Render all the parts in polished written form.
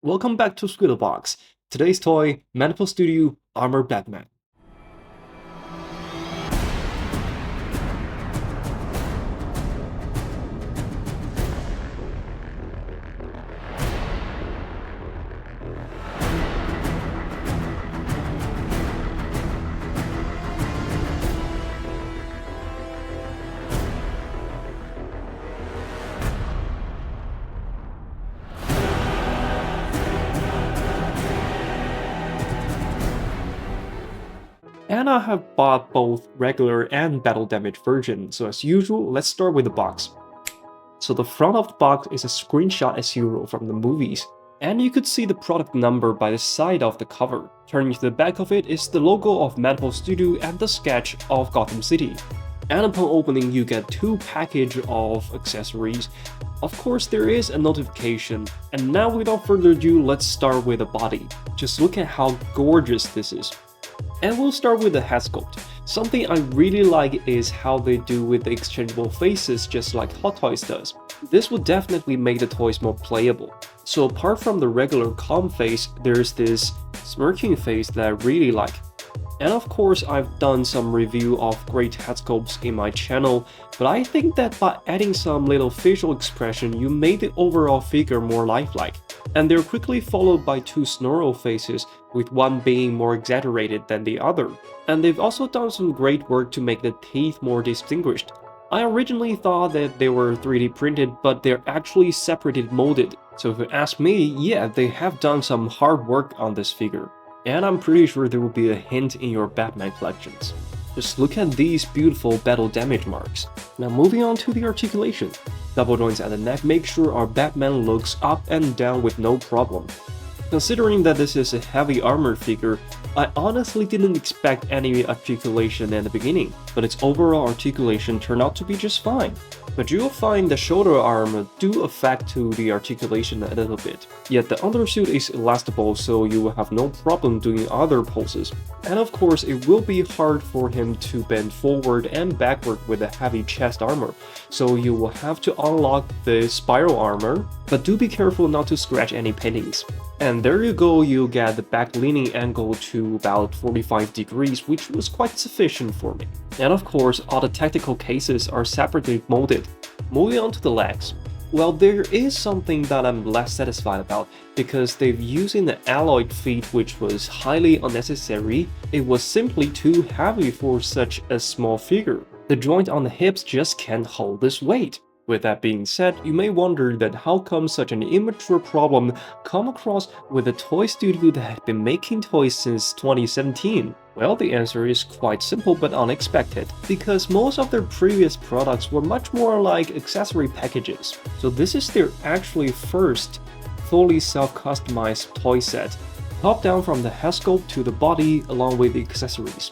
Welcome back to Box. Today's toy, Manipple Studio Armor Batman. And I have bought both regular and battle damage version, so as usual, let's start with the box. So the front of the box is a screenshot as usual from the movies, and you could see the product number by the side of the cover. Turning to the back of it is the logo of Manipple Studio and the sketch of Gotham City. And upon opening, you get two packages of accessories. Of course, there is a notification, and now without further ado, let's start with the body. Just look at how gorgeous this is. And we'll start with the head sculpt. Something I really like is how they do with the exchangeable faces, just like Hot Toys does. This will definitely make the toys more playable. So apart from the regular calm face, there's this smirking face that I really like. And of course, I've done some review of great head sculpts in my channel, but I think that by adding some little facial expression, you made the overall figure more lifelike. And they're quickly followed by two snarl faces, with one being more exaggerated than the other. And they've also done some great work to make the teeth more distinguished. I originally thought that they were 3D printed, but they're actually separated molded. So if you ask me, yeah, they have done some hard work on this figure. And I'm pretty sure there will be a hint in your Batman collections. Just look at these beautiful battle damage marks. Now moving on to the articulation. Double joints at the neck make sure our Batman looks up and down with no problem. Considering that this is a heavy armored figure, I honestly didn't expect any articulation at the beginning, but its overall articulation turned out to be just fine. But you'll find the shoulder armor do affect to the articulation a little bit. Yet the undersuit is elastable, so you will have no problem doing other poses. And of course, it will be hard for him to bend forward and backward with a heavy chest armor, so you will have to unlock the spiral armor, but do be careful not to scratch any paintings. And there you go, you get the back leaning angle to about 45 degrees, which was quite sufficient for me. And of course, all the tactical cases are separately molded. Moving on to the legs. Well, there is something that I'm less satisfied about, because they've used an alloyed feet which was highly unnecessary. It was simply too heavy for such a small figure. The joint on the hips just can't hold this weight. With that being said, you may wonder that how come such an immature problem come across with a toy studio that had been making toys since 2017? Well, the answer is quite simple but unexpected, because most of their previous products were much more like accessory packages. So this is their actually first fully self-customized toy set, top down from the head sculpt to the body along with the accessories.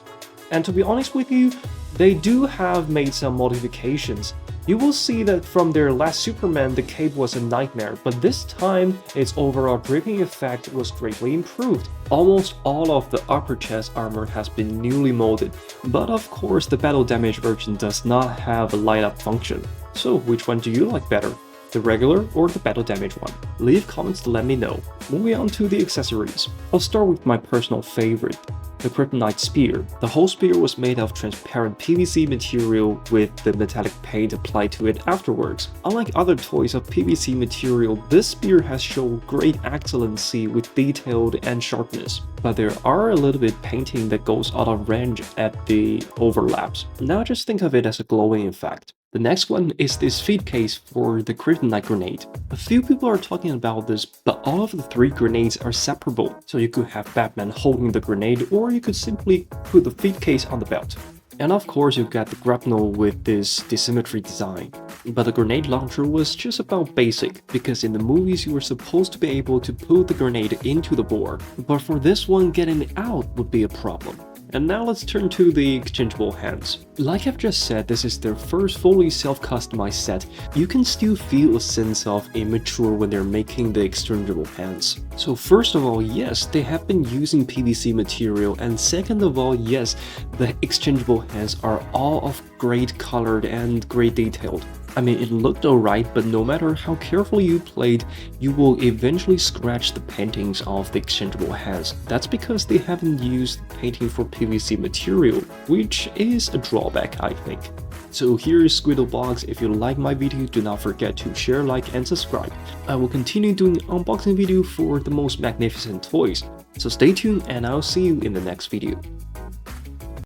And to be honest with you, they do have made some modifications. You will see that from their last Superman, the cape was a nightmare, but this time, its overall dripping effect was greatly improved. Almost all of the upper chest armor has been newly molded, but of course the battle damage version does not have a light up function. So which one do you like better? The regular or the battle damage one? Leave comments to let me know. Moving on to the accessories. I'll start with my personal favorite, the Kryptonite Spear. The whole spear was made of transparent PVC material with the metallic paint applied to it afterwards. Unlike other toys of PVC material, this spear has shown great excellency with detail and sharpness, but there are a little bit painting that goes out of range at the overlaps. Now just think of it as a glowing effect. The next one is this feed case for the Kryptonite grenade. A few people are talking about this, but all of the three grenades are separable, so you could have Batman holding the grenade, or you could simply put the feed case on the belt. And of course you've got the grapnel with this asymmetry design. But the grenade launcher was just about basic, because in the movies you were supposed to be able to put the grenade into the board, but for this one getting it out would be a problem. And now let's turn to the exchangeable hands. Like I've just said, this is their first fully self-customized set. You can still feel a sense of immature when they're making the exchangeable hands. So first of all, yes, they have been using PVC material, and second of all, yes, the exchangeable hands are all of great colored and great detailed. I mean, it looked alright, but no matter how carefully you played, you will eventually scratch the paintings of the exchangeable heads. That's because they haven't used the painting for PVC material, which is a drawback, I think. So here is Squidlebox. If you like my video, do not forget to share, like, and subscribe. I will continue doing unboxing video for the most magnificent toys. So stay tuned and I'll see you in the next video.